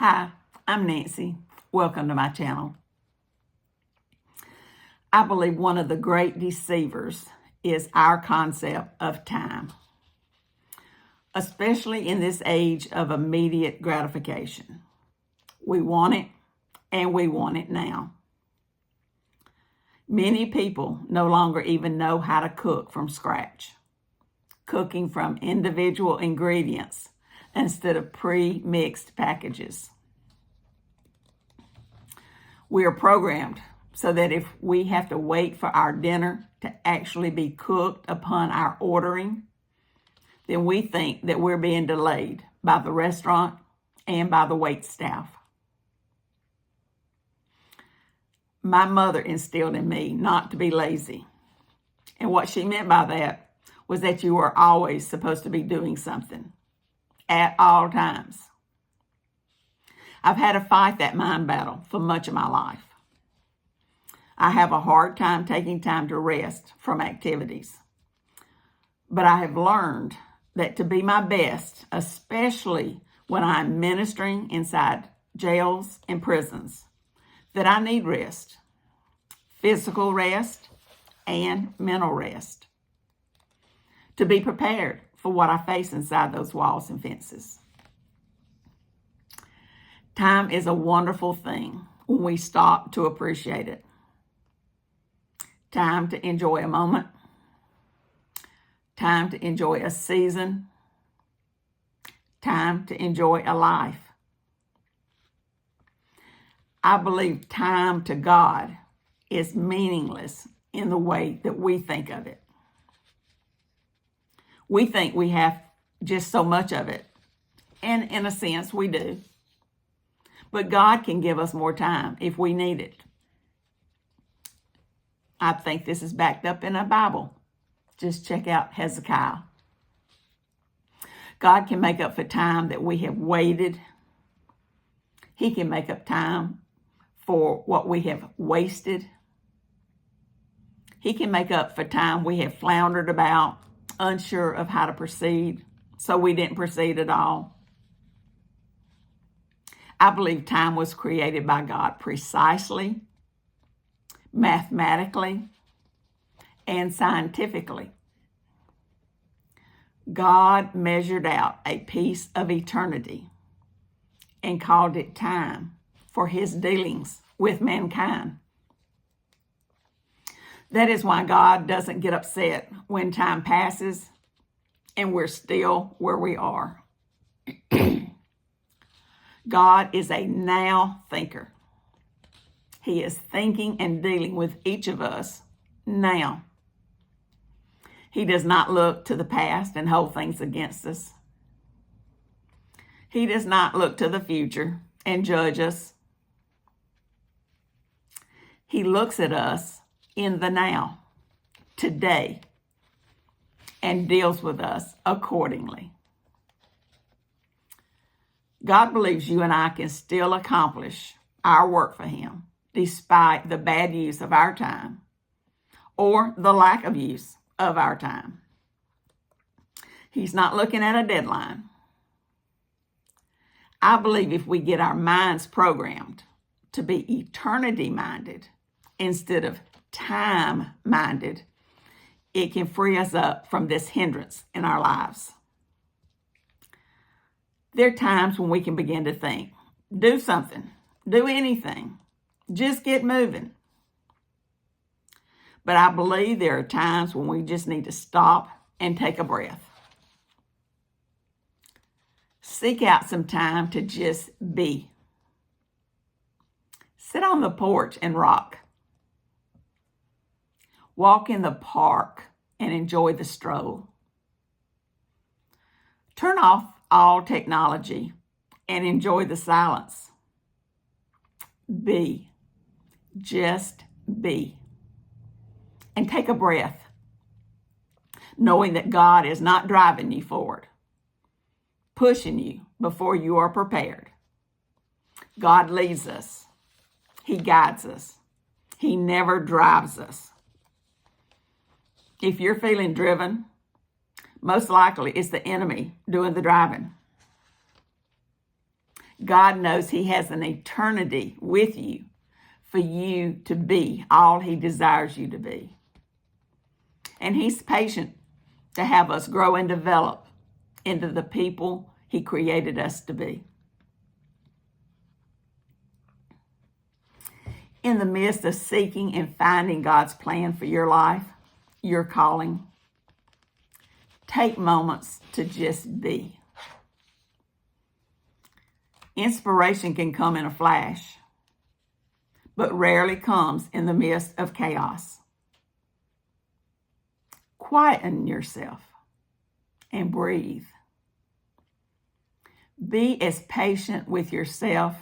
Hi, I'm Nancy. Welcome to my channel. I believe one of the great deceivers is our concept of time, especially in this age of immediate gratification. We want it, and we want it now. Many people no longer even know how to cook from scratch, cooking from individual ingredients instead of pre-mixed packages. We are programmed so that if we have to wait for our dinner to actually be cooked upon our ordering, then we think that we're being delayed by the restaurant and by the wait staff. My mother instilled in me not to be lazy. And what she meant by that was that you were always supposed to be doing something at all times. I've had to fight that mind battle for much of my life. I have a hard time taking time to rest from activities. But I have learned that to be my best, especially when I'm ministering inside jails and prisons, that I need rest, physical rest and mental rest, to be prepared for what I face inside those walls and fences. Time is a wonderful thing when we stop to appreciate it. Time to enjoy a moment. Time to enjoy a season. Time to enjoy a life. I believe time to God is meaningless in the way that we think of it. We think we have just so much of it, and in a sense we do. But God can give us more time if we need it. I think this is backed up in the Bible. Just check out Hezekiah. God can make up for time that we have waited. He can make up time for what we have wasted. He can make up for time we have floundered about, unsure of how to proceed, so we didn't proceed at all. I believe time was created by God precisely, mathematically, and scientifically. God measured out a piece of eternity and called it time for his dealings with mankind. That is why God doesn't get upset when time passes and we're still where we are. God is a now thinker. He is thinking and dealing with each of us now. He does not look to the past and hold things against us. He does not look to the future and judge us. He looks at us in the now, today, and deals with us accordingly. God believes you and I can still accomplish our work for him despite the bad use of our time or the lack of use of our time. He's not looking at a deadline. I believe if we get our minds programmed to be eternity-minded instead of time-minded, it can free us up from this hindrance in our lives. There are times when we can begin to think, do something, do anything, just get moving. But I believe there are times when we just need to stop and take a breath. Seek out some time to just be. Sit on the porch and rock. Walk in the park and enjoy the stroll. Turn off all technology and enjoy the silence. Be. Just be. And take a breath, knowing that God is not driving you forward, pushing you before you are prepared. God leads us. He guides us. He never drives us. If you're feeling driven, most likely it's the enemy doing the driving. God knows He has an eternity with you for you to be all He desires you to be. And He's patient to have us grow and develop into the people He created us to be. In the midst of seeking and finding God's plan for your life, your calling, take moments to just be. Inspiration can come in a flash, but rarely comes in the midst of chaos. Quieten yourself and breathe. Be as patient with yourself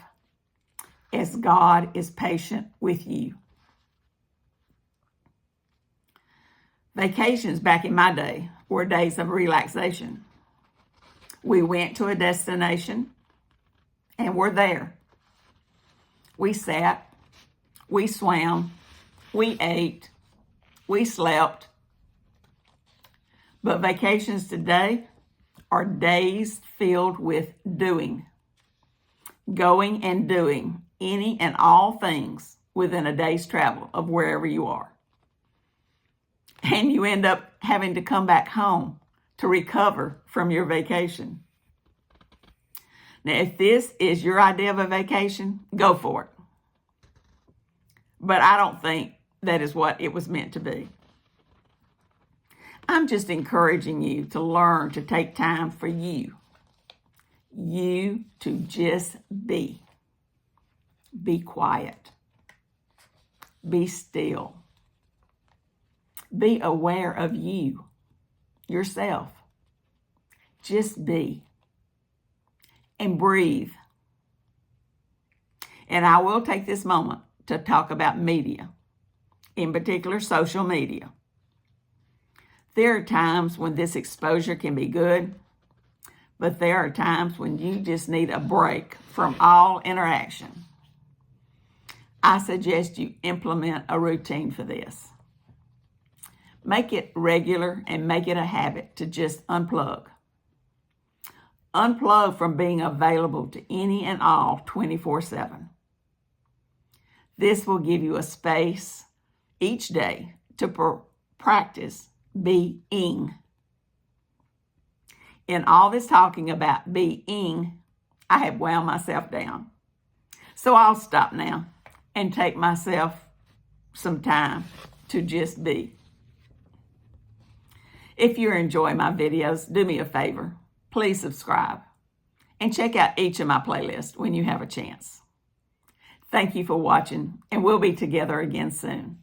as God is patient with you. Vacations back in my day were days of relaxation. We went to a destination and were there. We sat, we swam, we ate, we slept. But vacations today are days filled with doing, going and doing any and all things within a day's travel of wherever you are. And you end up having to come back home to recover from your vacation. Now, if this is your idea of a vacation, go for it. But I don't think that is what it was meant to be. I'm just encouraging you to learn to take time for you. You to just be. Be quiet. Be still. Be aware of you, yourself. Just be. And breathe. And I will take this moment to talk about media, in particular social media. There are times when this exposure can be good, but there are times when you just need a break from all interaction. I suggest you implement a routine for this. Make it regular and make it a habit to just unplug. Unplug from being available to any and all 24/7. This will give you a space each day to practice being. In all this talking about being, I have wound myself down. So I'll stop now and take myself some time to just be. If you're enjoying my videos, do me a favor. Please subscribe and check out each of my playlists when you have a chance. Thank you for watching, and we'll be together again soon.